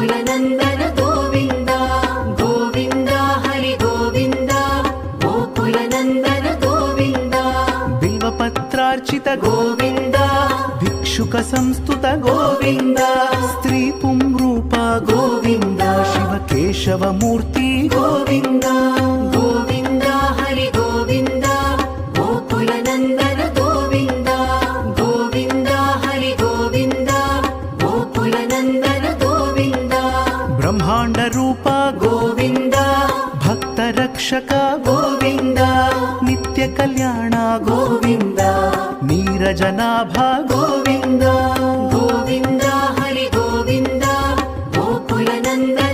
ಗೋಕುಲನಂದನ ಗೋವಿಂದ ಗೋವಿಂದ ಹರಿ ಗೋವಿಂದ ಗೋಕುಲನಂದನ ಗೋವಿಂದ ಬಿಲ್ವಪತ್ರಾರ್ಚಿತ ಗೋವಿಂದ ಭಿಕ್ಷುಕ ಸಂಸ್ತುತ ಗೋವಿಂದ ಸ್ತ್ರೀ ಪುಂರೂಪ ಗೋವಿಂದ ಶಿವಕೇಶವ ಮೂರ್ತಿ ಗೋವಿಂದ ಗೋವಿಂದ ಹರಿ ಗೋವಿಂದ ಗೋಕುಲನಂದನ ಗೋವಿಂದ ಗೋವಿಂದ ಹರಿ ಗೋವಿಂದ ಗೋಕುಲನಂದನ ಗೋವಿಂದ ಬ್ರಹ್ಮಾಂಡ ರೂಪ ಗೋವಿಂದ ಭಕ್ತ ರಕ್ಷಕ ಗೋವಿಂದ ನಿತ್ಯ ಕಲ್ಯಾಣ ಗೋವಿಂದ ನೀರಜನಾಭ ಗೋವಿಂದ ಗೋವಿಂದ ಹರಿ ಗೋವಿಂದ ಗೋಕುಲನಂದನ